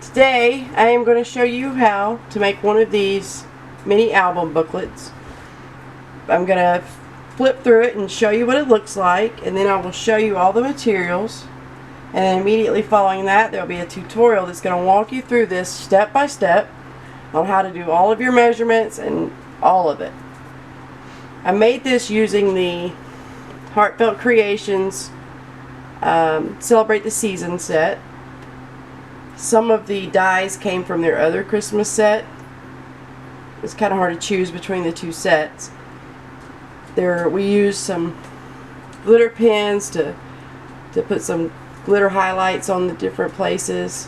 Today I am going to show you how to make one of these mini album booklets. I'm going to flip through it and show you what it looks like, and then I will show you all the materials, and then immediately following that there will be a tutorial that's going to walk you through this step by step on how to do all of your measurements and all of it. I made this using the Heartfelt Creations Celebrate the Season set. Some of the dies came from their other Christmas set. It's kind of hard to choose between the two sets. We used some glitter pens to put some glitter highlights on the different places.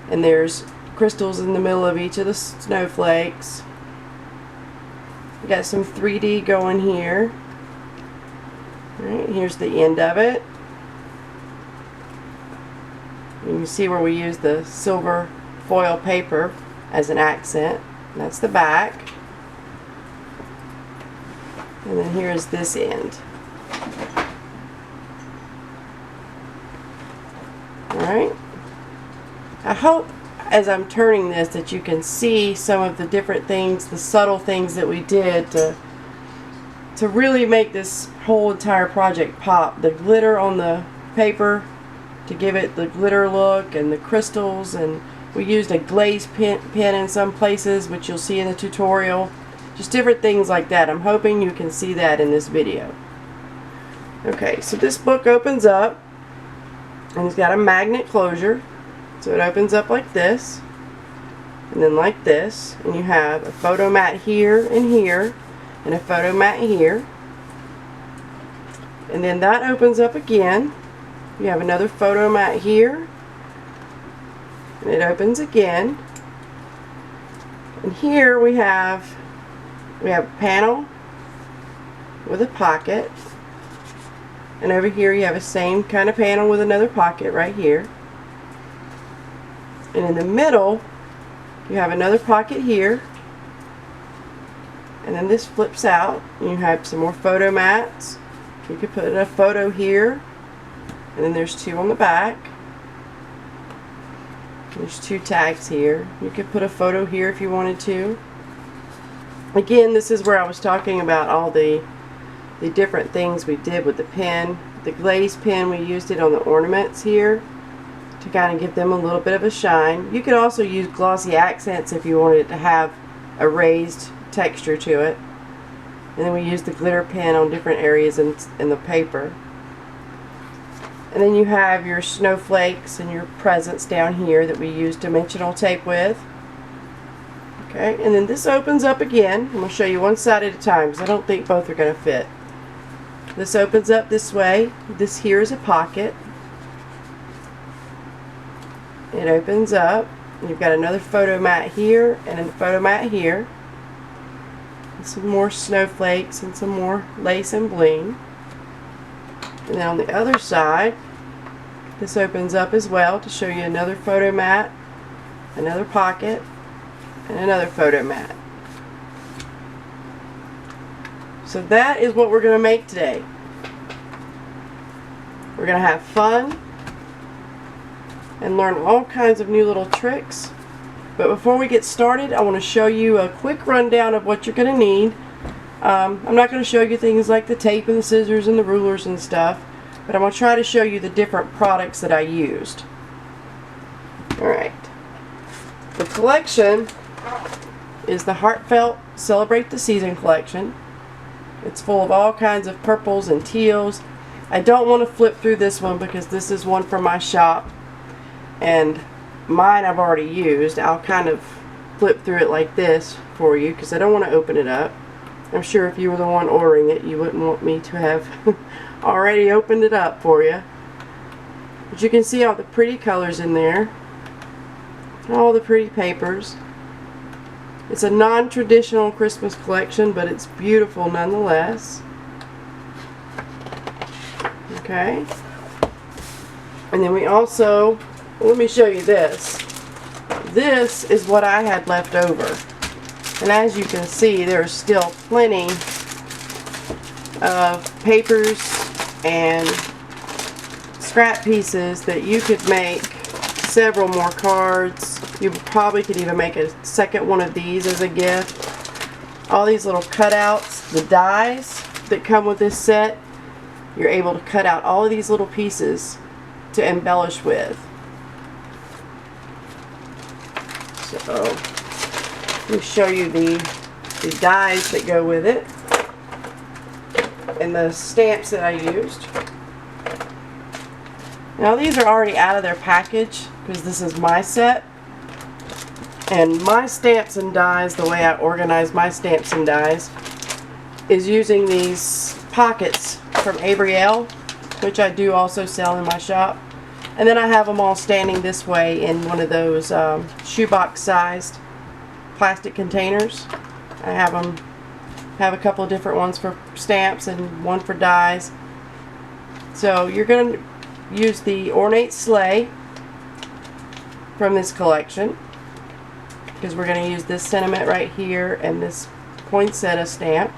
And there's crystals in the middle of each of the snowflakes. We got some 3D going here. Alright, here's the end of it. You can see where we use the silver foil paper as an accent. That's the back. And then here's this end. Alright. I hope as I'm turning this that you can see some of the different things, the subtle things that we did to really make this whole entire project pop. The glitter on the paper to give it the glitter look, and the crystals, and we used a glazed pen in some places, which you'll see in the tutorial. Just different things like that. I'm hoping you can see that in this video. Okay, so this book opens up and it's got a magnet closure, so it opens up like this and then like this, and you have a photo mat here and here and a photo mat here, and then that opens up again. You have another photo mat here, and it opens again, and here we have a panel with a pocket, and over here you have a same kind of panel with another pocket right here, and in the middle you have another pocket here, and then this flips out and you have some more photo mats. You could put a photo here, and then there's two on the back. There's two tags here. You could put a photo here if you wanted to. Again, this is where I was talking about all the different things we did with the pen. The glaze pen, we used it on the ornaments here to kind of give them a little bit of a shine. You could also use glossy accents if you wanted it to have a raised texture to it. And then we used the glitter pen on different areas in the paper. And then you have your snowflakes and your presents down here that we use dimensional tape with. Okay, and then this opens up again. I'm going to show you one side at a time because I don't think both are going to fit. This opens up this way. This here is a pocket. It opens up. You've got another photo mat here and a photo mat here. And some more snowflakes and some more lace and bling. And then on the other side, this opens up as well to show you another photo mat, another pocket, and another photo mat. So that is what we're going to make today. We're going to have fun and learn all kinds of new little tricks. But before we get started, I want to show you a quick rundown of what you're going to need. I'm not going to show you things like the tape and the scissors and the rulers and stuff, but I'm going to try to show you the different products that I used. Alright. The collection is the Heartfelt Celebrate the Season collection. It's full of all kinds of purples and teals. I don't want to flip through this one because this is one from my shop, and mine I've already used. I'll kind of flip through it like this for you because I don't want to open it up. I'm sure if you were the one ordering it, you wouldn't want me to have already opened it up for you. But you can see all the pretty colors in there, all the pretty papers. It's a non-traditional Christmas collection, but it's beautiful nonetheless. Okay. And then we also, well, let me show you this. This is what I had left over. And as you can see, there's still plenty of papers and scrap pieces that you could make several more cards. You probably could even make a second one of these as a gift. All these little cutouts, the dies that come with this set, you're able to cut out all of these little pieces to embellish with. So, let me show you the dies that go with it and the stamps that I used. Now these are already out of their package because this is my set. And my stamps and dies, the way I organize my stamps and dies, is using these pockets from Abrielle, which I do also sell in my shop. And then I have them all standing this way in one of those shoebox sized plastic containers. I have a couple of different ones for stamps and one for dies. So you're going to use the Ornate Sleigh from this collection, because we're going to use this sentiment right here and this poinsettia stamp.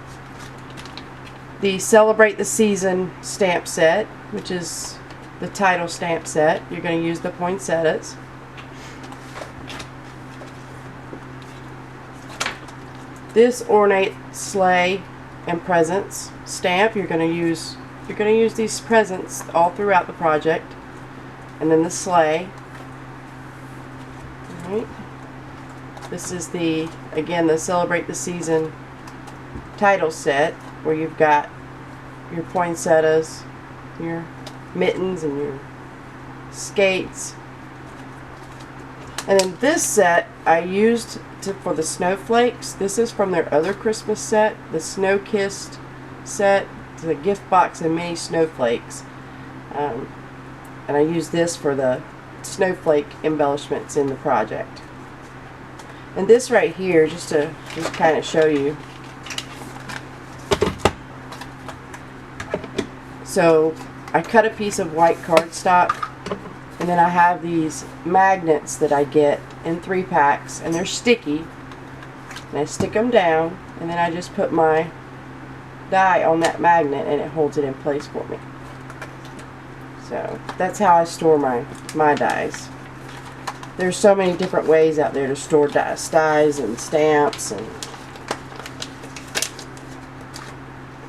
The Celebrate the Season stamp set, which is the title stamp set, you're going to use the poinsettias. This Ornate Sleigh and Presents stamp, you're going to use these presents all throughout the project, and then the sleigh. All right. This is again the Celebrate the Season title set, where you've got your poinsettias, your mittens, and your skates. And then this set I used for the snowflakes. This is from their other Christmas set, the Snow Kissed set. It's a gift box and mini snowflakes. And I use this for the snowflake embellishments in the project. And this right here, just to kind of show you. So I cut a piece of white cardstock, and then I have these magnets that I get in 3 packs, and they're sticky. And I stick them down, and then I just put my die on that magnet, and it holds it in place for me. So that's how I store my dies. There's so many different ways out there to store dies and stamps and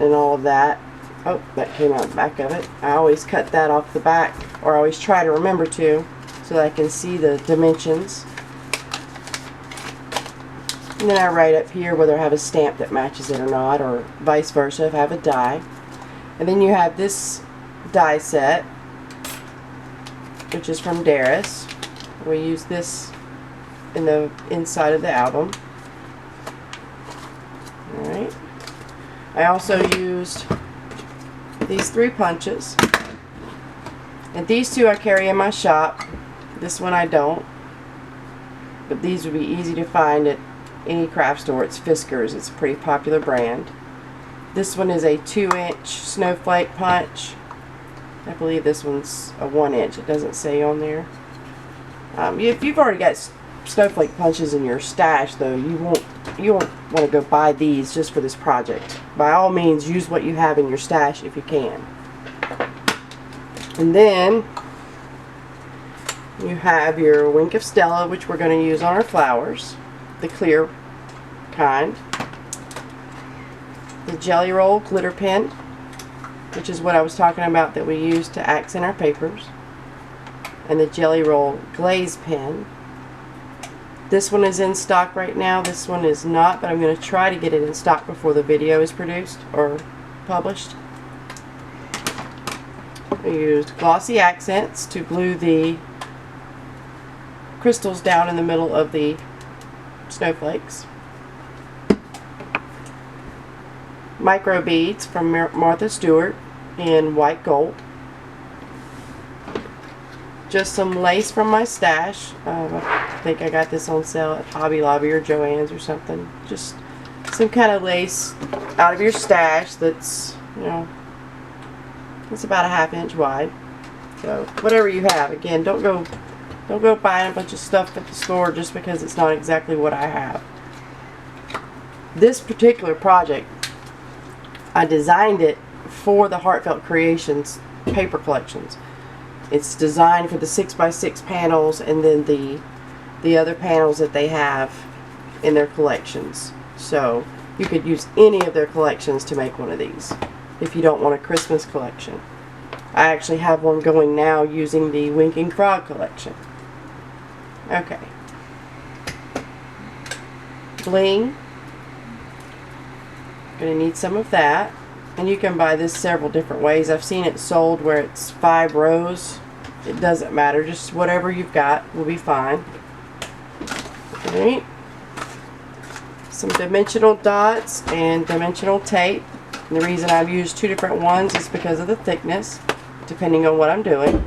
all of that. Oh, that came out the back of it. I always cut that off the back, or I always try to remember to, so that I can see the dimensions. And then I write up here whether I have a stamp that matches it or not, or vice versa if I have a die. And then you have this die set, which is from Darice. We use this in the inside of the album. Alright. I also used these 3 punches. And these 2 I carry in my shop. This one I don't. But these would be easy to find at any craft store. It's Fisker's. It's a pretty popular brand. This one is a 2-inch snowflake punch. I believe this one's a 1-inch. It doesn't say on there. If you've already got snowflake punches in your stash, though, you won't want to go buy these just for this project. By all means, use what you have in your stash if you can. And then you have your Wink of Stella, which we're going to use on our flowers, the clear kind. The Jelly Roll glitter pen, which is what I was talking about that we use to accent our papers. And the Jelly Roll glaze pen. This one is in stock right now. This one is not, but I'm going to try to get it in stock before the video is produced or published. I used glossy accents to glue the crystals down in the middle of the snowflakes. Micro beads from Martha Stewart in white gold. Just some lace from my stash. I think I got this on sale at Hobby Lobby or Joann's or something. Just some kind of lace out of your stash that's, you know, it's about a 1/2 inch wide. So whatever you have. Again, don't go buying a bunch of stuff at the store just because it's not exactly what I have. This particular project, I designed it for the Heartfelt Creations paper collections. It's designed for the 6x6 panels and then the other panels that they have in their collections. So you could use any of their collections to make one of these if you don't want a Christmas collection. I actually have one going now using the Winking Frog collection. Okay. Bling. Gonna need some of that. And you can buy this several different ways. I've seen it sold where it's 5 rows. It doesn't matter, just whatever you've got will be fine. Alright. Some dimensional dots and dimensional tape. And the reason I've used 2 different ones is because of the thickness, depending on what I'm doing.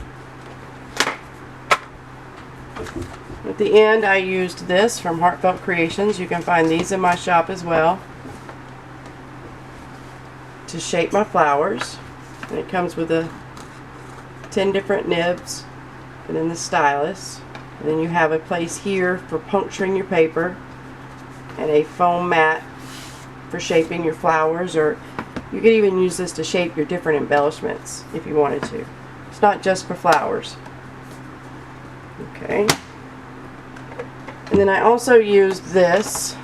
At the end, I used this from Heartfelt Creations. You can find these in my shop as well, to shape my flowers. And it comes with 10 different nibs and then the stylus. And then you have a place here for puncturing your paper and a foam mat for shaping your flowers, or you could even use this to shape your different embellishments if you wanted to. It's not just for flowers. Okay. And then I also used this.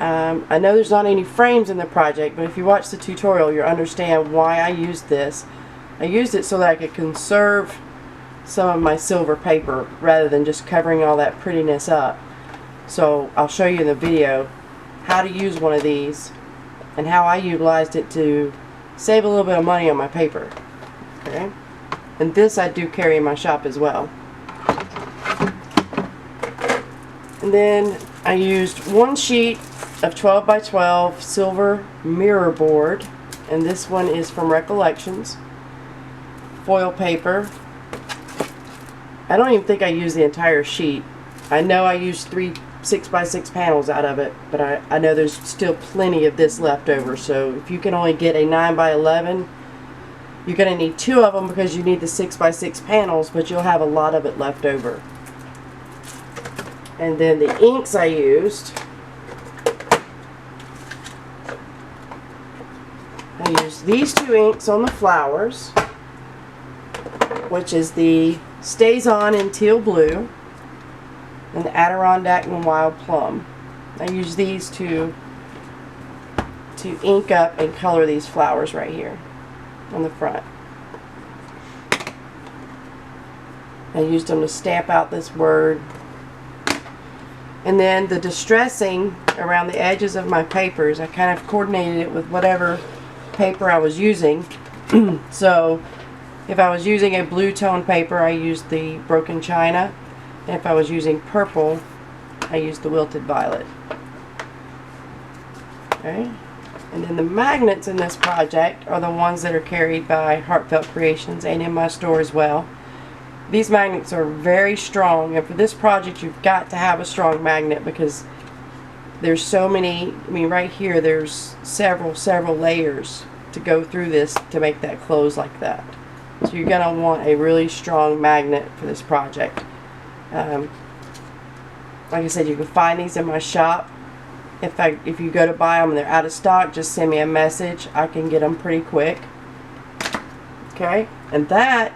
I know there's not any frames in the project, but if you watch the tutorial, you'll understand why I used this. I used it so that I could conserve some of my silver paper rather than just covering all that prettiness up. So I'll show you in the video how to use one of these and how I utilized it to save a little bit of money on my paper. Okay, and this I do carry in my shop as well. And then I used 1 sheet of 12 by 12 silver mirror board, and this one is from Recollections. Foil paper. I don't even think I used the entire sheet. I know I used 3 6x6 panels out of it, but I know there's still plenty of this left over. So if you can only get a 9 by 11, you're going to need 2 of them because you need the 6x6 panels, but you'll have a lot of it left over. And then the inks I used, I used these 2 inks on the flowers, which is the Stays On in Teal Blue and the Adirondack and Wild Plum. I use these to ink up and color these flowers right here on the front. I used them to stamp out this word. And then the distressing around the edges of my papers, I kind of coordinated it with whatever paper I was using. So if I was using a blue tone paper, I used the Broken China. And if I was using purple, I used the Wilted Violet. Okay. And then the magnets in this project are the ones that are carried by Heartfelt Creations and in my store as well. These magnets are very strong, and for this project you've got to have a strong magnet because there's so many. I mean, right here there's several layers to go through this to make that close like that. So you're going to want a really strong magnet for this project. Like I said, you can find these in my shop. If you go to buy them and they're out of stock, just send me a message. I can get them pretty quick. Okay, and that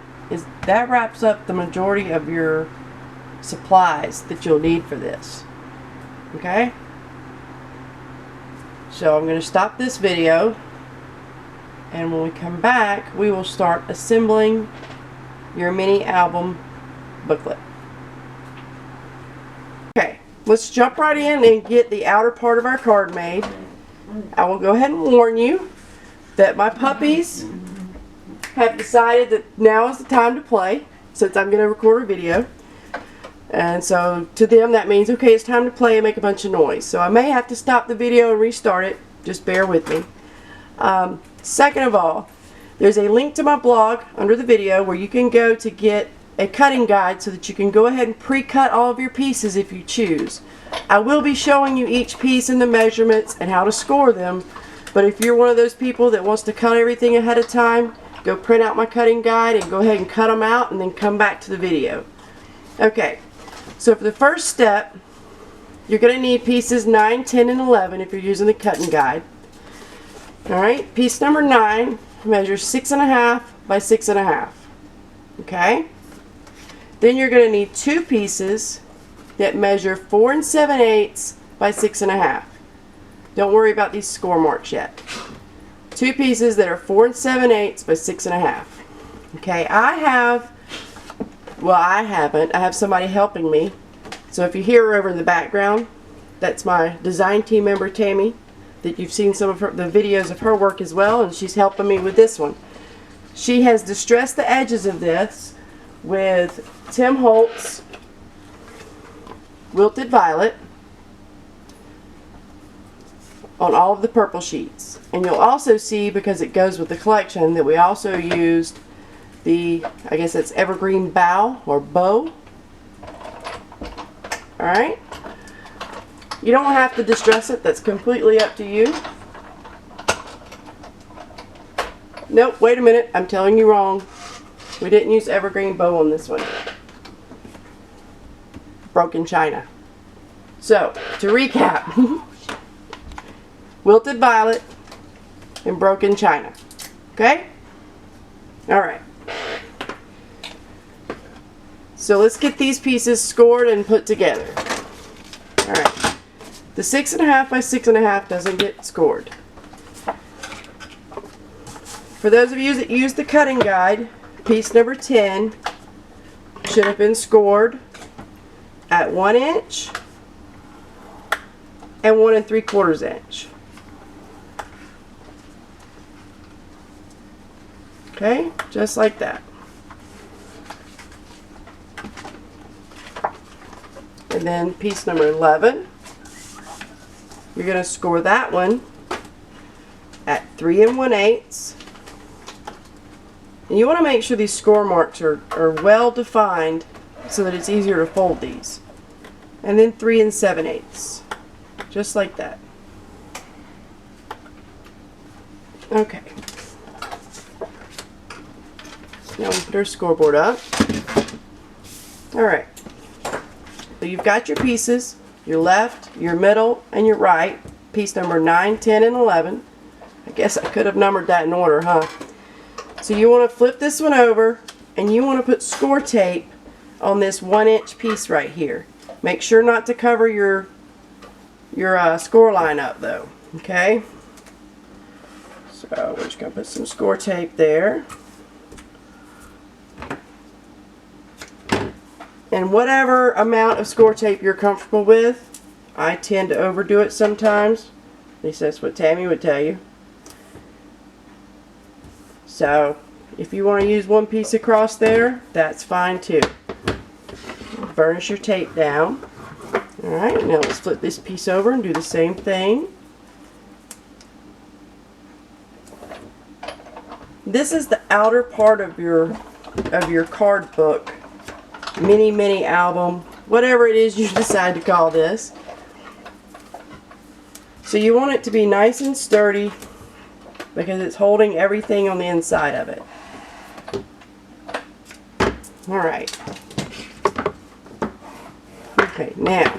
wraps up the majority of your supplies that you'll need for this. Okay, so I'm going to stop this video, and when we come back we will start assembling your mini album booklet. Okay, let's jump right in and get the outer part of our card made. I will go ahead and warn you that my puppies have decided that now is the time to play, since I'm going to record a video. And so to them that means, okay, it's time to play and make a bunch of noise. So I may have to stop the video and restart it. Just bear with me. Second of all, there's a link to my blog under the video where you can go to get a cutting guide so that you can go ahead and pre-cut all of your pieces if you choose. I will be showing you each piece and the measurements and how to score them, but if you're one of those people that wants to cut everything ahead of time, go print out my cutting guide and go ahead and cut them out and then come back to the video. Okay, so for the first step, you're going to need pieces 9, 10, and 11 if you're using the cutting guide. Alright, piece number 9 measures 6.5 by 6.5. Okay, Then you're going to need 2 pieces that measure 4 7/8 by 6 1/2. Don't worry about these score marks yet. 2 pieces that are 4 7/8 by 6 1/2. Okay, I have somebody helping me. So if you hear her over in the background, that's my design team member Tammy, that you've seen some of the videos of her work as well, and she's helping me with this one. She has distressed the edges of this with Tim Holtz Wilted Violet on all of the purple sheets. And you'll also see, because it goes with the collection, that we also used the, I guess it's evergreen bow or bow. Alright. You don't have to distress it, that's completely up to you. Nope, wait a minute, I'm telling you wrong. We didn't use evergreen bow on this one. Broken china. So, to recap, Wilted Violet and broken china. Okay? Alright. So let's get these pieces scored and put together. Alright. The 6 1/2 by 6 1/2 doesn't get scored. For those of you that use the cutting guide, piece number 10 should have been scored at 1 inch and 1 3/4 inch. Okay, just like that. And then piece number 11, you're going to score that one at 3 1/8. And you want to make sure these score marks are well defined so that it's easier to fold these. And then 3 7/8, just like that. Okay. Now we put our scoreboard up. Alright. So you've got your pieces, your left, your middle, and your right. Piece number 9, 10, and 11. I guess I could have numbered that in order, huh? So you want to flip this one over, and you want to put score tape on this 1 inch piece right here. Make sure not to cover your score line up though. Okay? So we're just going to put some score tape there. And whatever amount of score tape you're comfortable with, I tend to overdo it sometimes. At least that's what Tammy would tell you. So if you want to use 1 piece across there, that's fine too. Burnish your tape down. Alright, now let's flip this piece over and do the same thing. This is the outer part of your card book. Mini album, whatever it is you decide to call this. So you want it to be nice and sturdy because it's holding everything on the inside of it. Alright. Okay, now,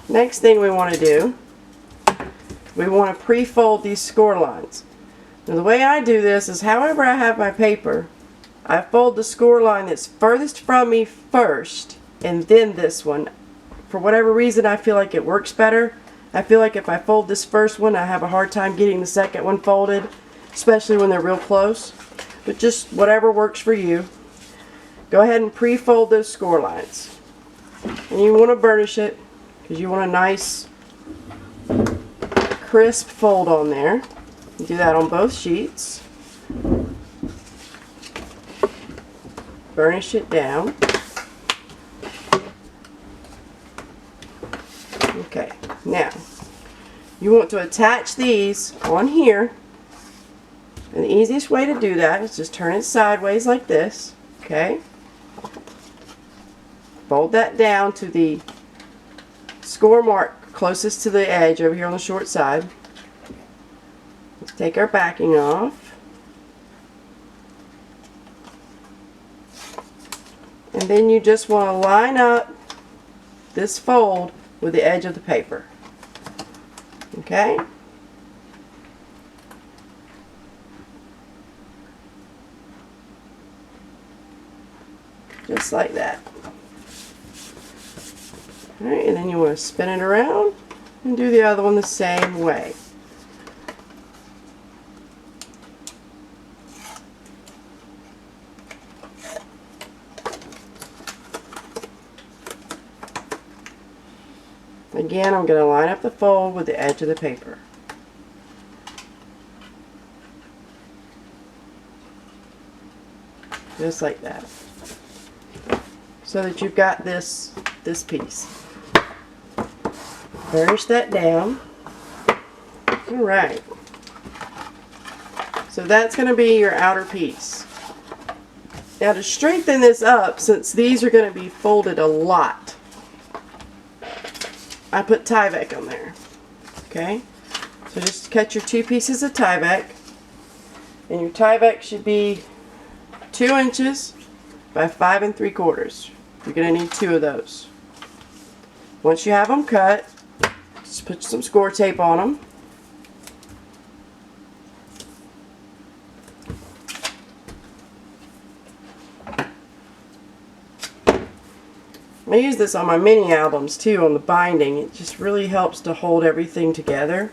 next thing we want to do, we want to pre-fold these score lines. Now the way I do this is, however I have my paper, I fold the score line that's furthest from me first, and then this one. For whatever reason, I feel like it works better. I feel like if I fold this first one, I have a hard time getting the second one folded, especially when they're real close. But just whatever works for you. Go ahead and pre-fold those score lines. And you want to burnish it, because you want a nice, crisp fold on there. You do that on both sheets. Burnish it down. Okay, now you want to attach these on here, and the easiest way to do that is just turn it sideways like this. Okay, fold that down to the score mark closest to the edge over here on the short side. Let's take our backing off. And then you just want to line up this fold with the edge of the paper. Okay? just like that. Alright, and then you want to spin it around and do the other one the same way. Again, I'm going to line up the fold with the edge of the paper. Just like that. So that you've got this piece. Burnish that down. Alright. So that's going to be your outer piece. Now to strengthen this up, since these are going to be folded a lot, I put Tyvek on there. Okay? So just cut your 2 pieces of Tyvek. And your Tyvek should be 2 inches by 5 3/4. You're going to need 2 of those. Once you have them cut, just put some score tape on them. I use this on my mini albums too, on the binding. It just really helps to hold everything together.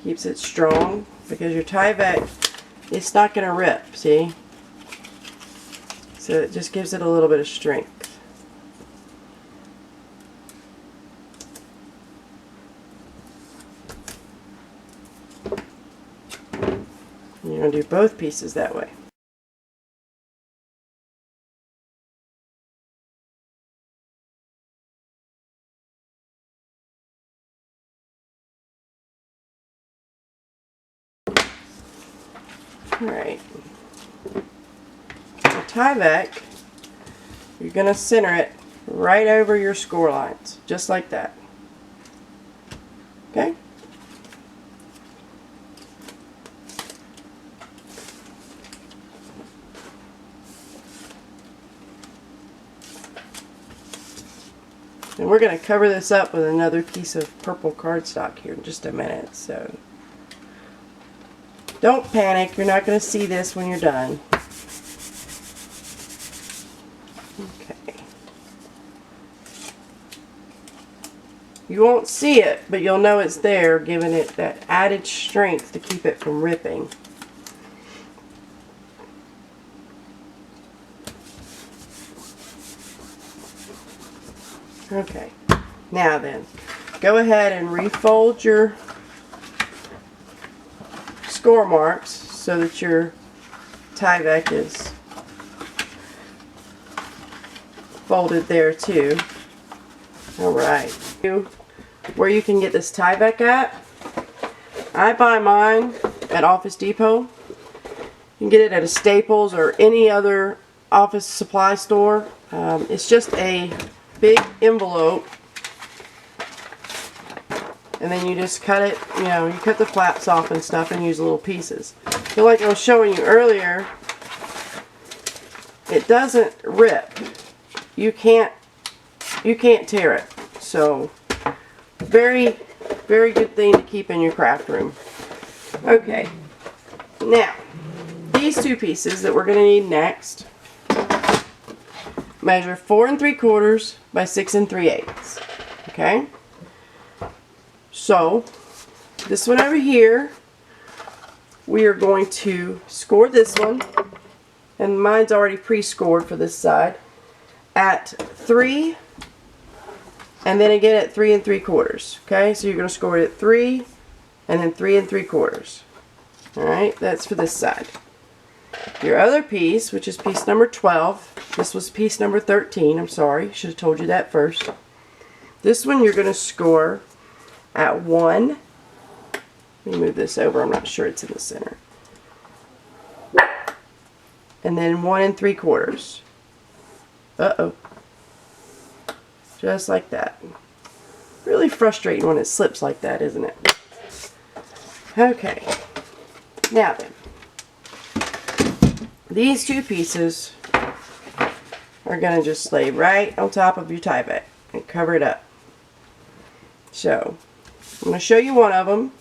Keeps it strong, because your Tyvek, it's not going to rip, see? So it just gives it a little bit of strength. You're going to do both pieces that way. Alright, the Tyvek, you're going to center it right over your score lines, just like that. Okay? And we're going to cover this up with another piece of purple cardstock here in just a minute, so don't panic, you're not going to see this when you're done. Okay. You won't see it, but you'll know it's there, giving it that added strength to keep it from ripping. Okay, now then, go ahead and refold your score marks so that your Tyvek is folded there too. Alright, where you can get this Tyvek at, I buy mine at Office Depot. You can get it at a Staples or any other office supply store. It's just a big envelope, and then you just cut it, you know, you cut the flaps off and stuff and use little pieces. So like I was showing you earlier, it doesn't rip. You can't tear it. So very, very good thing to keep in your craft room. Okay, now these 2 pieces that we're going to need next measure 4 3/4 by 6 3/8. Okay? So, this one over here, we are going to score this one, and mine's already pre-scored for this side, at 3, and then again at 3 3/4. Okay? So you're going to score it at 3, and then 3 3/4. Alright, that's for this side. Your other piece, which is piece number 12, this was piece number 13, I'm sorry, should have told you that first. This one you're going to score at 1. Let me move this over, I'm not sure it's in the center. And then 1 3/4. Uh-oh. Just like that. Really frustrating when it slips like that, isn't it? Okay. Now then. These 2 pieces are going to just lay right on top of your Tyvek and cover it up. So, I'm going to show you one of them,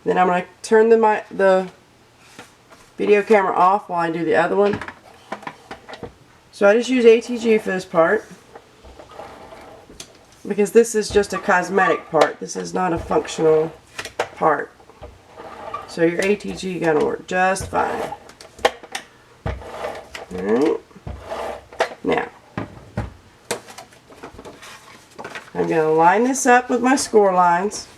then I'm going to turn the video camera off while I do the other one. So I just use ATG for this part because this is just a cosmetic part. This is not a functional part. So your ATG gonna work just fine. Alright. Now, I'm gonna line this up with my score lines.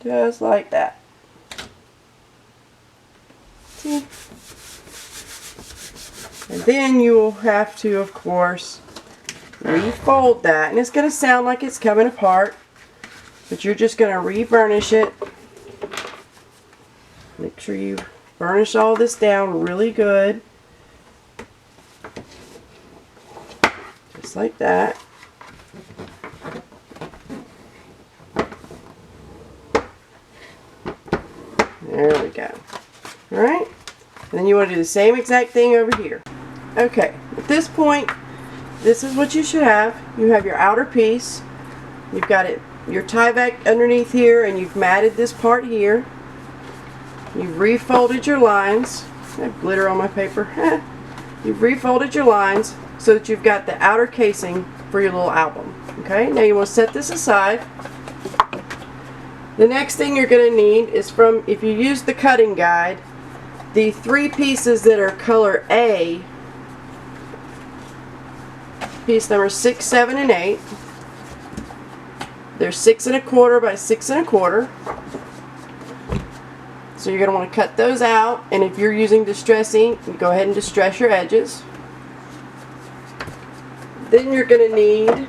Just like that. See? And then you will have to, of course, refold that. And it's going to sound like it's coming apart, but you're just going to re-burnish it. Make sure you burnish all this down really good. Just like that. There we go. Alright? And then you want to do the same exact thing over here. Okay, at this point, this is what you should have. You have your outer piece. You've got it, your Tyvek underneath here, and you've matted this part here. You've refolded your lines. I have glitter on my paper. You've refolded your lines so that you've got the outer casing for your little album. Okay, now you want to set this aside. The next thing you're going to need is from, if you use the cutting guide, the 3 pieces that are color A, piece number 6, 7, and 8. They're 6 1/4 by 6 1/4. So you're going to want to cut those out, and if you're using distress ink, go ahead and distress your edges. Then you're going to need,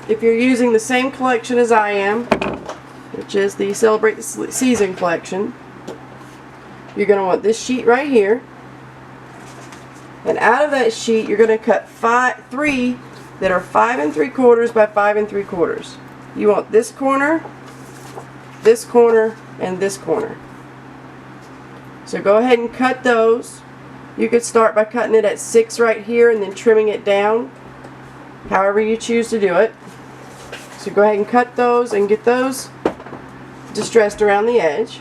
if you're using the same collection as I am, which is the Celebrate the Season collection, you're going to want this sheet right here. And out of that sheet, you're going to cut 3 that are 5 3/4 by 5 3/4. You want this corner, and this corner. So go ahead and cut those. You could start by cutting it at 6 right here and then trimming it down, however you choose to do it. So go ahead and cut those and get those distressed around the edge.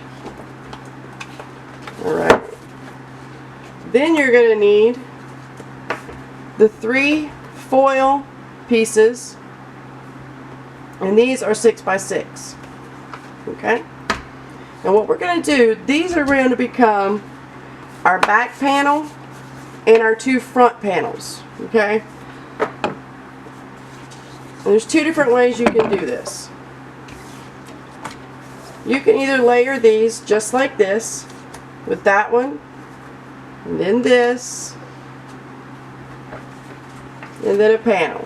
Alright. Then you're going to need the 3 foil pieces, and these are 6 by 6. Okay? And what we're going to do, these are going to become our back panel and our 2 front panels. Okay? And there's 2 different ways you can do this. You can either layer these just like this, with that one, and then this, and then a panel.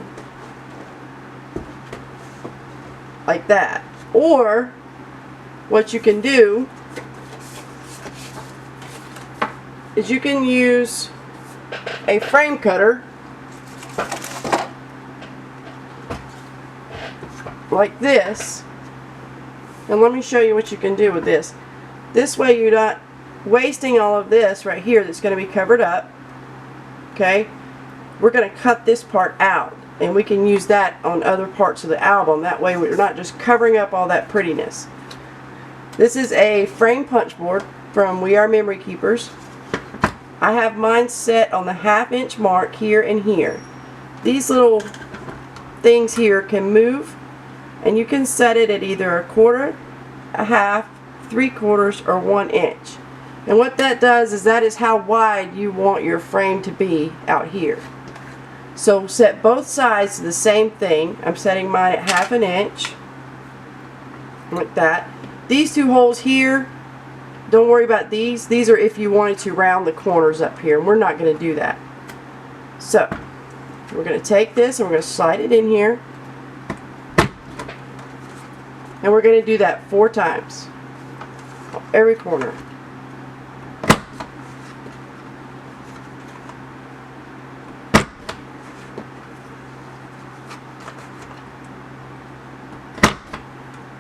Like that. Or, what you can do is you can use a frame cutter like this, and let me show you what you can do with this. This way you're not wasting all of this right here that's going to be covered up. Okay, we're going to cut this part out, and we can use that on other parts of the album. That way we're not just covering up all that prettiness. This is a frame punch board from We Are Memory Keepers. I have mine set on the 1/2 inch mark here and here. These little things here can move, and you can set it at either 1/4, 1/2, 3/4, or 1 inch. And what that does is that is how wide you want your frame to be out here. So set both sides to the same thing. I'm setting mine at 1/2 inch, like that. These 2 holes here, don't worry about these. These are if you wanted to round the corners up here, and we're not going to do that. So we're going to take this and we're going to slide it in here, and we're going to do that 4 times, every corner.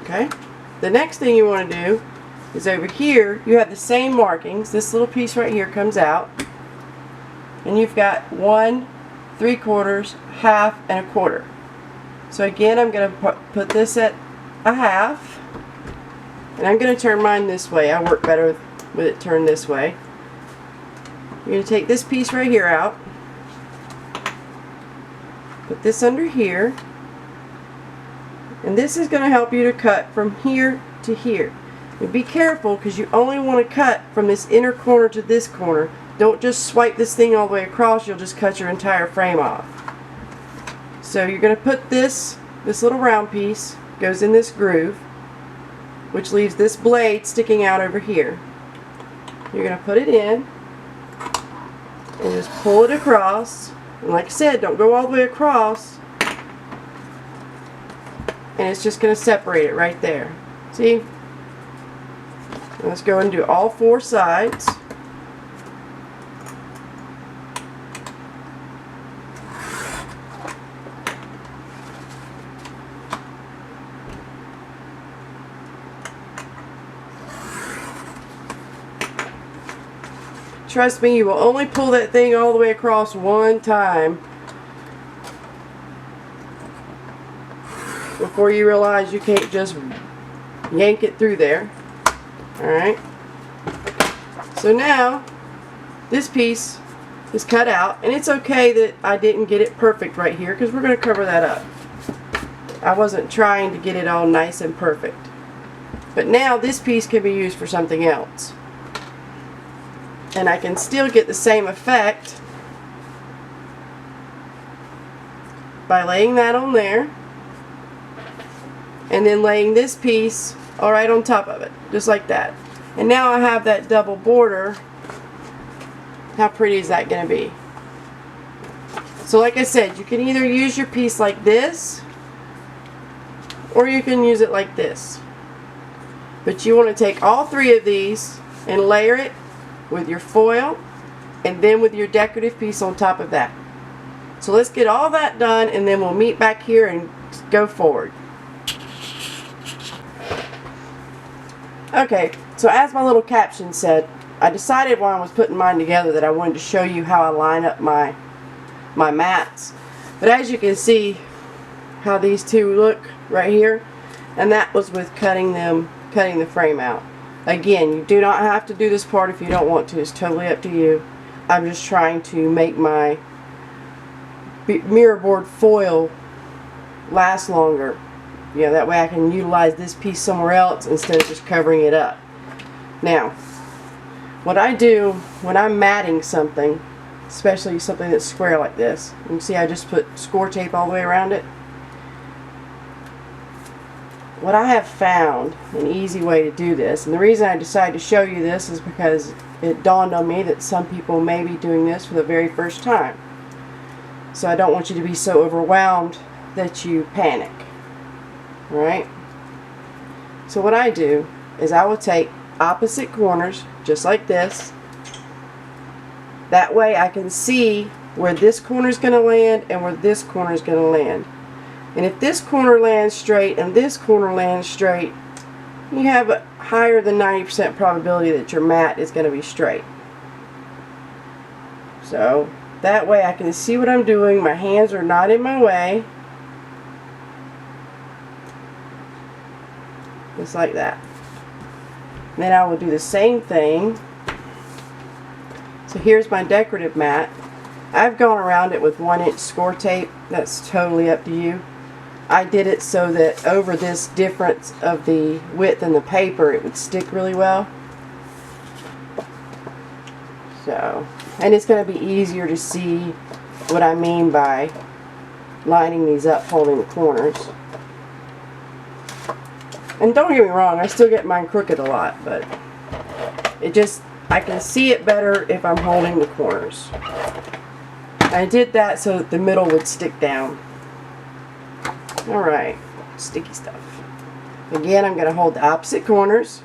Okay. The next thing you want to do is over here, you have the same markings. This little piece right here comes out, and you've got 1 3/4, 1/2, and 1/4. So again, I'm going to put this at a half, and I'm going to turn mine this way. I work better with it turned this way. You're going to take this piece right here out, put this under here, and this is going to help you to cut from here to here. And be careful, because you only want to cut from this inner corner to this corner. Don't just swipe this thing all the way across, you'll just cut your entire frame off. So you're going to put this little round piece goes in this groove, which leaves this blade sticking out over here. You're going to put it in and just pull it across. And like I said, don't go all the way across. And it's just going to separate it right there. See? Let's go and do all 4 sides. Trust me, you will only pull that thing all the way across one time before you realize you can't just yank it through there. Alright, so now this piece is cut out, and it's okay that I didn't get it perfect right here, because we're going to cover that up. I wasn't trying to get it all nice and perfect. But now this piece can be used for something else. And I can still get the same effect by laying that on there, and then laying this piece all right on top of it, just like that. And now I have that double border. How pretty is that going to be? So like I said, you can either use your piece like this, or you can use it like this. But you want to take all 3 of these and layer it with your foil, and then with your decorative piece on top of that. So let's get all that done, and then we'll meet back here and go forward. Okay, so as my little caption said, I decided while I was putting mine together that I wanted to show you how I line up my mats. But as you can see how these two look right here, and that was with cutting the frame out. Again, you do not have to do this part if you don't want to. It's totally up to you. I'm just trying to make my mirror board foil last longer. You know, that way I can utilize this piece somewhere else instead of just covering it up. Now, what I do when I'm matting something, especially something that's square like this, you can see I just put score tape all the way around it. What I have found an easy way to do this, and the reason I decided to show you this is because it dawned on me that some people may be doing this for the very first time. So I don't want you to be so overwhelmed that you panic. Alright? So what I do is I will take opposite corners, just like this. That way I can see where this corner is going to land and where this corner is going to land. And if this corner lands straight and this corner lands straight, you have a higher than 90% probability that your mat is going to be straight. So that way I can see what I'm doing. My hands are not in my way. Just like that. And then I will do the same thing. So here's my decorative mat. I've gone around it with 1-inch score tape. That's totally up to you. I did it so that over this difference of the width in the paper it would stick really well. So, and it's going to be easier to see what I mean by lining these up, holding the corners. And don't get me wrong, I still get mine crooked a lot, but it just, I can see it better if I'm holding the corners. I did that so that the middle would stick down. Alright, sticky stuff. Again, I'm going to hold the opposite corners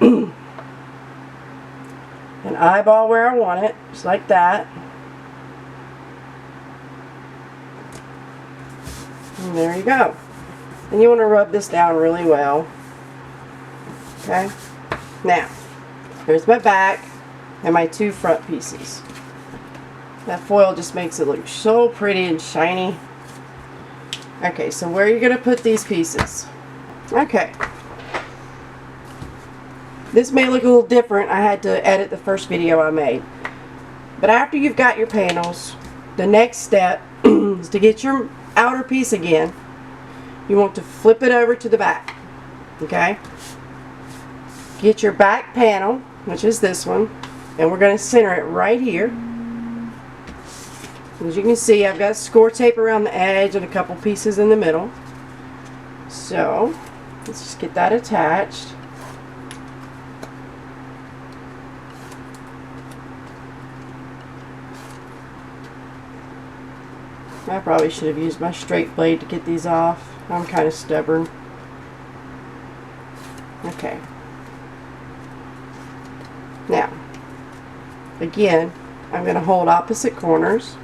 and eyeball where I want it, just like that. And there you go. And you want to rub this down really well. Okay? Now, here's my back and my 2 front pieces. That foil just makes it look so pretty and shiny. Okay, so where are you going to put these pieces? Okay. This may look a little different. I had to edit the first video I made. But after you've got your panels, the next step is to get your outer piece again. You want to flip it over to the back. Okay? Get your back panel, which is this one, and we're going to center it right here. As you can see, I've got score tape around the edge and a couple pieces in the middle. So, let's just get that attached. I probably should have used my straight blade to get these off. I'm kind of stubborn. Okay. Now, again, I'm going to hold opposite corners.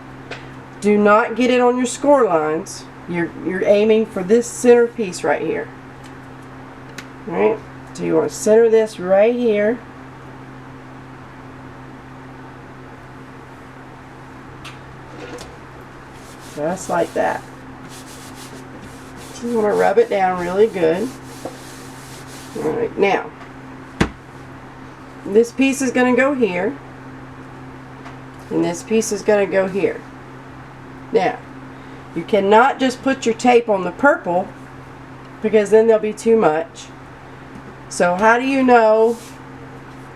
Do not get it on your score lines. You're aiming for this center piece right here. Alright, so you want to center this right here. Just like that. So you want to rub it down really good. Alright, now, this piece is going to go here. And this piece is going to go here. Now, you cannot just put your tape on the purple because then there'll be too much. So how do you know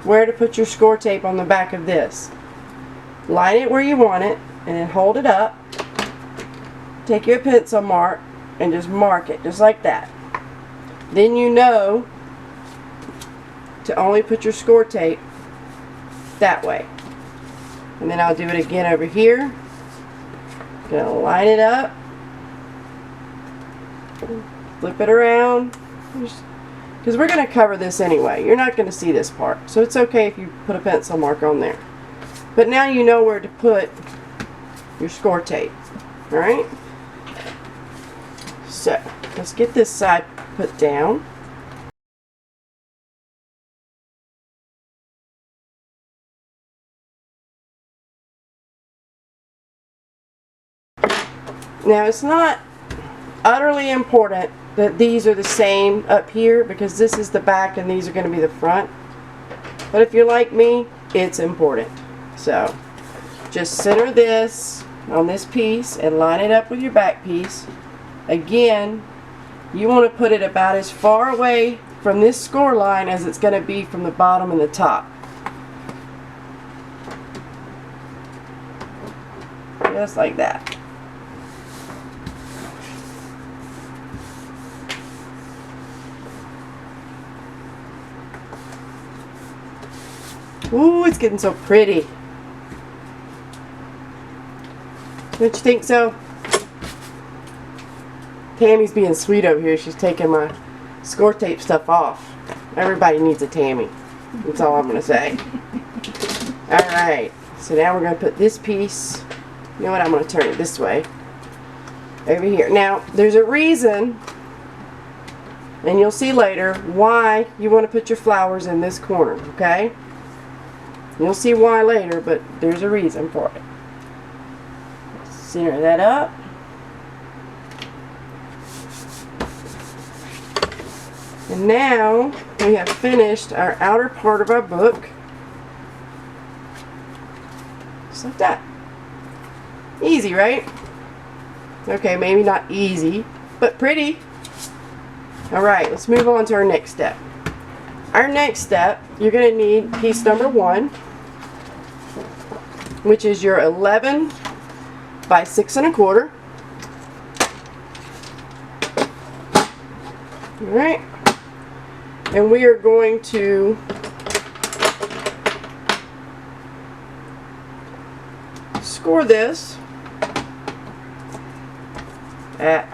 where to put your score tape on the back of this? Line it where you want it and then hold it up. Take your pencil mark and just mark it just like that. Then you know to only put your score tape that way. And then I'll do it again over here. Gonna line it up, flip it around, because we're gonna cover this anyway. You're not gonna see this part, so it's okay if you put a pencil mark on there. But now you know where to put your score tape. All right. So let's get this side put down. Now it's not utterly important that these are the same up here because this is the back and these are going to be the front. But if you're like me, it's important. So just center this on this piece and line it up with your back piece. Again, you want to put it about as far away from this score line as it's going to be from the bottom and the top. Just like that. Ooh, it's getting so pretty. Don't you think so? Tammy's being sweet over here. She's taking my score tape stuff off. Everybody needs a Tammy. That's all I'm going to say. Alright, so now we're going to put this piece, you know what, I'm going to turn it this way, over here. Now, there's a reason, and you'll see later, why you want to put your flowers in this corner, okay? You'll see why later, but there's a reason for it. Center that up. And now we have finished our outer part of our book. Just like that. Easy, right? Okay, maybe not easy, but pretty. Alright, let's move on to our next step. Our next step, you're going to need piece number 1, which is your 11 by 6 1/4. Alright, and we are going to score this at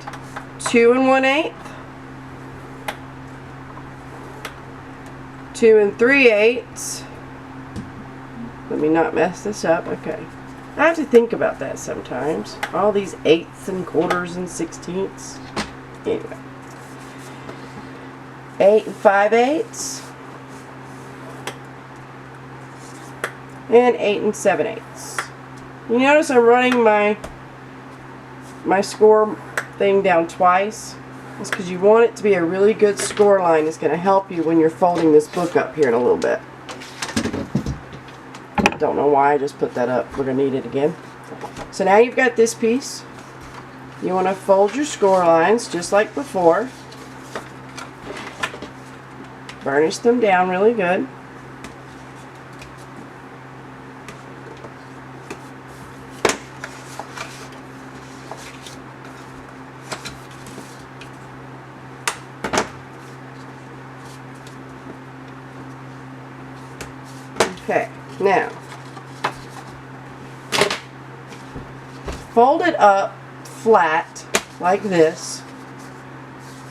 2 1/8, 2 3/8. Let me not mess this up. Okay. I have to think about that sometimes. All these 8ths and quarters and 16ths. Anyway. 8 5/8. And 8 7/8. You notice I'm running my score thing down twice is because you want it to be a really good score line. It's going to help you when you're folding this book up here in a little bit. Don't know why I just put that up. We're going to need it again. So now you've got this piece. You want to fold your score lines just like before. Burnish them down really good. Okay, now fold it up flat like this.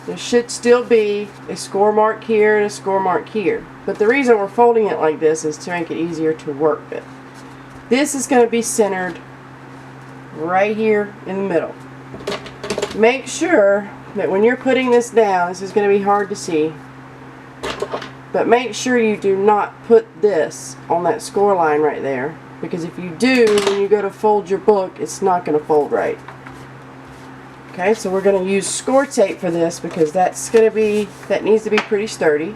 There should still be a score mark here and a score mark here. But the reason we're folding it like this is to make it easier to work with. This is going to be centered right here in the middle. Make sure that when you're putting this down, this is going to be hard to see, but make sure you do not put this on that score line right there, because if you do, when you go to fold your book, it's not going to fold right. Okay, so we're going to use score tape for this because that needs to be pretty sturdy.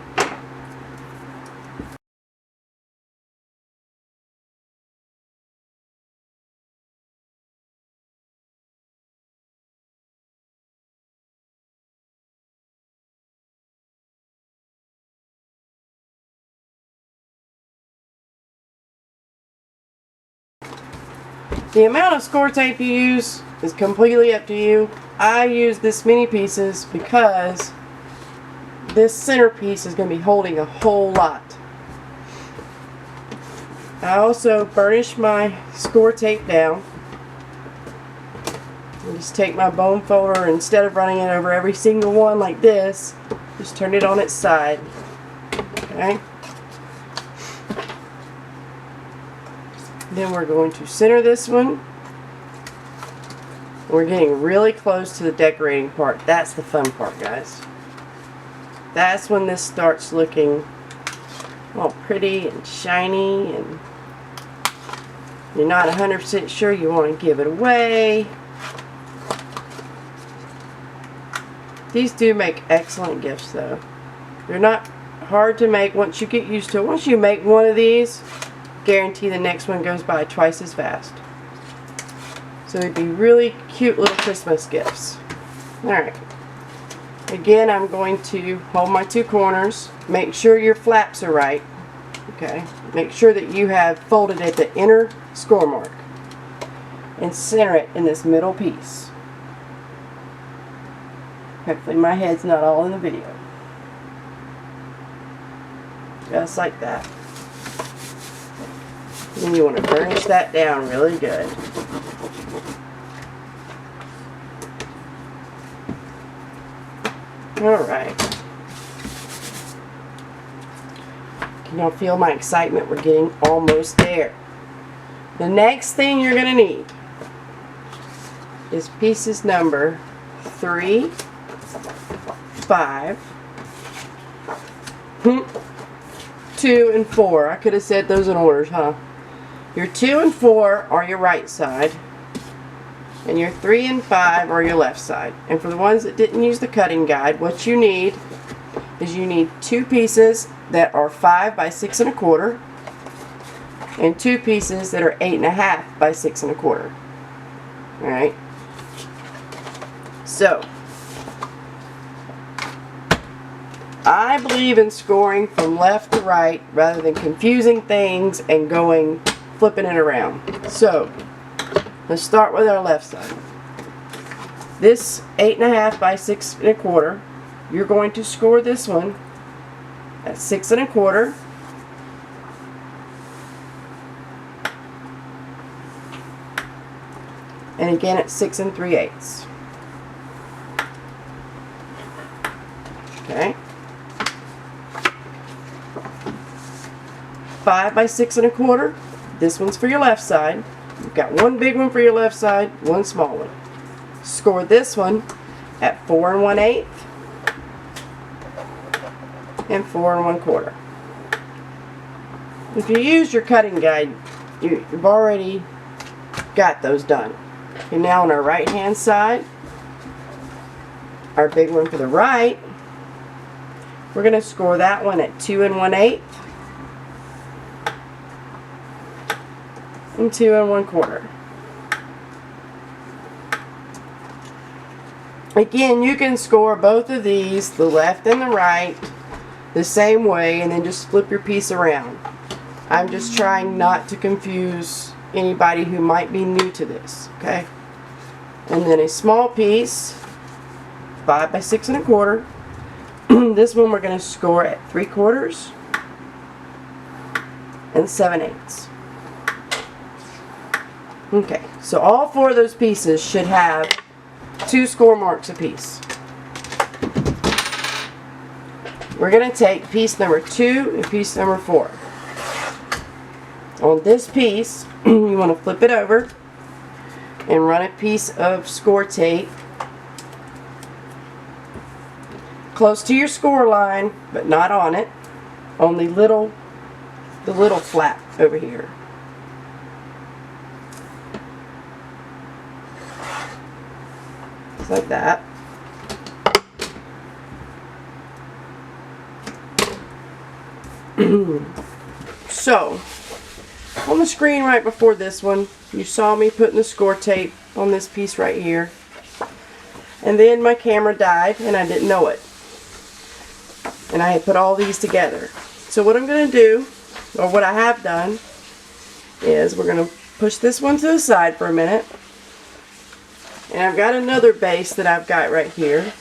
The amount of score tape you use is completely up to you. I use this many pieces because this centerpiece is going to be holding a whole lot. I also burnish my score tape down. I just take my bone folder, instead of running it over every single one like this, just turn it on its side. Okay. Then we're going to center this one. We're getting really close to the decorating part. That's the fun part, guys. That's when this starts looking all pretty and shiny, and you're not 100% sure you want to give it away. These do make excellent gifts though. They're not hard to make once you get used to it. Once you make one of these, guarantee the next one goes by twice as fast. So they'd be really cute little Christmas gifts. Alright. Again, I'm going to hold my two corners. Make sure your flaps are right. Okay. Make sure that you have folded at the inner score mark. And center it in this middle piece. Hopefully my head's not all in the video. Just like that. And you want to burnish that down really good. Alright. Can y'all feel my excitement? We're getting almost there. The next thing you're going to need is pieces number 3, 5, 2, and 4. I could have said those in orders, huh? Your 2 and 4 are your right side, and your 3 and 5 are your left side. And for the ones that didn't use the cutting guide, what you need is you need 2 pieces that are 5 by 6 1/4 and 2 pieces that are 8 1/2 by 6 1/4. Alright? So, I believe in scoring from left to right rather than confusing things and flipping it around. So, let's start with our left side. This 8 1/2 by 6 1/4, you're going to score this one at 6 1/4. And again at 6 3/8. Okay. 5 by 6 1/4. This one's for your left side. You've got one big one for your left side, one small one. Score this one at 4 1/8 and 4 1/4. If you use your cutting guide, you've already got those done. Okay, now on our right hand side, our big one for the right, we're going to score that one at 2 1/8 and 2 1/4. Again, you can score both of these, the left and the right, the same way, and then just flip your piece around. I'm just trying not to confuse anybody who might be new to this, okay? And then a small piece, 5 by 6 1/4. This one we're going to score at 3/4 and 7/8. Okay, so all 4 of those pieces should have 2 score marks apiece. We're going to take piece number 2 and piece number 4. On this piece, you want to flip it over and run a piece of score tape close to your score line, but not on it, on the little flap over here. Just like that. So, on the screen right before this one, you saw me putting the score tape on this piece right here. And then my camera died and I didn't know it. And I had put all these together. So what I'm going to do, or what I have done, is we're going to push this one to the side for a minute. And I've got another base that I've got right here.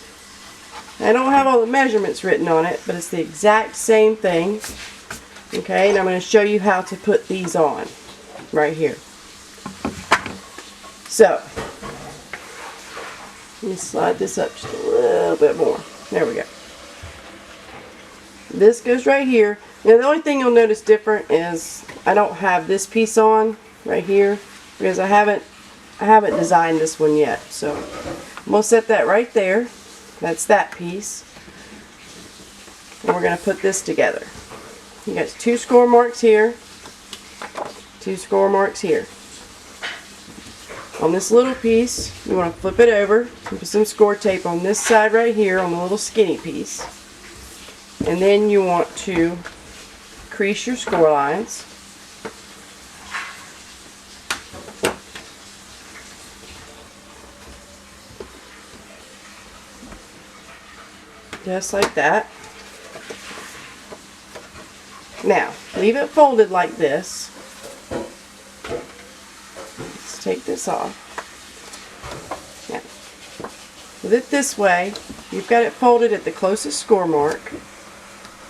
I don't have all the measurements written on it, but it's the exact same thing. Okay, and I'm going to show you how to put these on right here. So, let me slide this up just a little bit more. There we go. This goes right here. Now the only thing you'll notice different is I don't have this piece on right here because I haven't designed this one yet. So I'm going to set that right there. That's that piece. And we're going to put this together. You got 2 score marks here, 2 score marks here. On this little piece, you want to flip it over and put some score tape on this side right here on the little skinny piece. And then you want to crease your score lines. Just like that. Now, leave it folded like this. Let's take this off. Now, with it this way, you've got it folded at the closest score mark.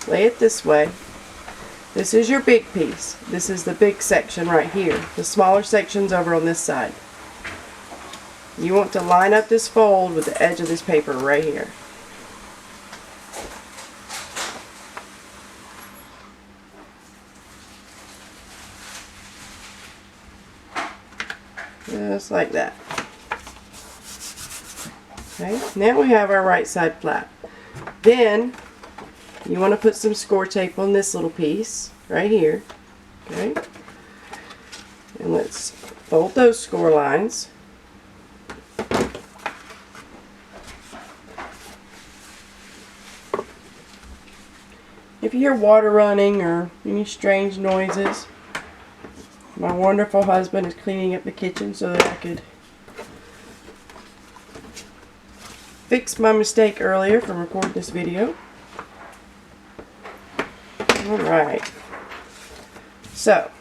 Lay it this way. This is your big piece. This is the big section right here. The smaller section's over on this side. You want to line up this fold with the edge of this paper right here. Just like that. Okay, now we have our right side flap. Then you want to put some score tape on this little piece right here. Okay, and let's fold those score lines. If you hear water running or any strange noises, my wonderful husband is cleaning up the kitchen so that I could fix my mistake earlier from recording this video. Alright. So,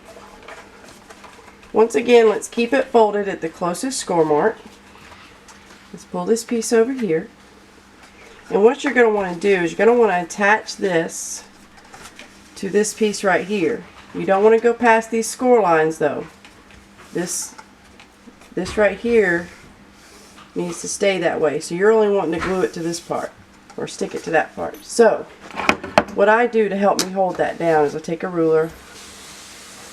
once again, let's keep it folded at the closest score mark. Let's pull this piece over here. And what you're going to want to do is you're going to want to attach this to this piece right here. You don't want to go past these score lines though. This right here needs to stay that way. So you're only wanting to glue it to this part or stick it to that part. So what I do to help me hold that down is I take a ruler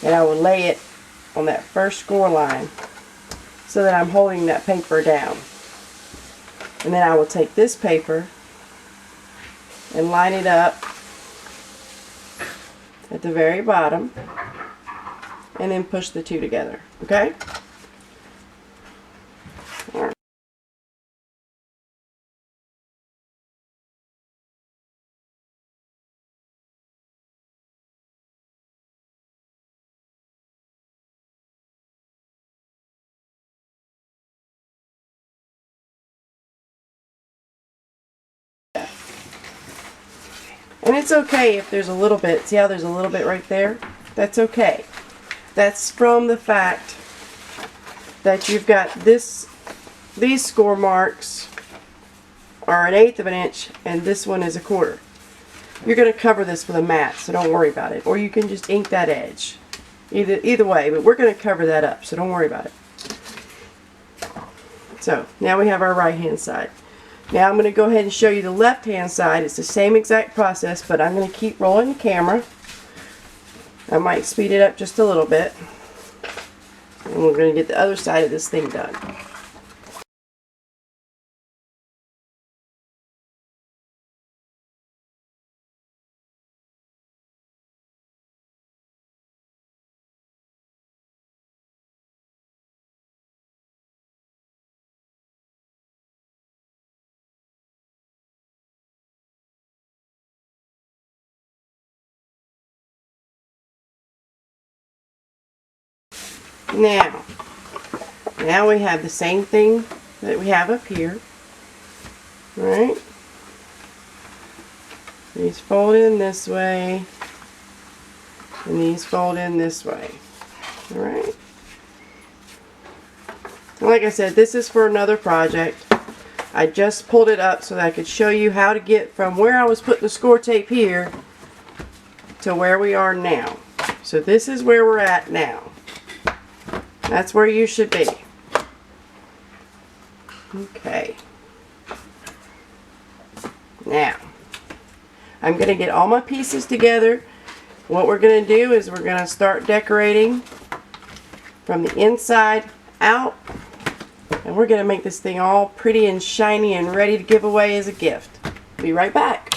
and I will lay it on that first score line so that I'm holding that paper down. And then I will take this paper and line it up at the very bottom and then push the two together. Okay? And it's okay if there's a little bit. See how there's a little bit right there? That's okay. That's from the fact that you've got these score marks are 1/8 of an inch and this one is 1/4. You're going to cover this with a mat, so don't worry about it. Or you can just ink that edge. Either way, but we're going to cover that up, so don't worry about it. So now we have our right hand side. Now I'm going to go ahead and show you the left hand side. It's the same exact process, but I'm going to keep rolling the camera. I might speed it up just a little bit. And we're going to get the other side of this thing done. Now we have the same thing that we have up here. Right? These fold in this way, and these fold in this way. Alright? Like I said, this is for another project. I just pulled it up so that I could show you how to get from where I was putting the score tape here to where we are now. So this is where we're at now. That's where you should be. Okay. Now, I'm going to get all my pieces together. What we're going to do is we're going to start decorating from the inside out. And we're going to make this thing all pretty and shiny and ready to give away as a gift. Be right back.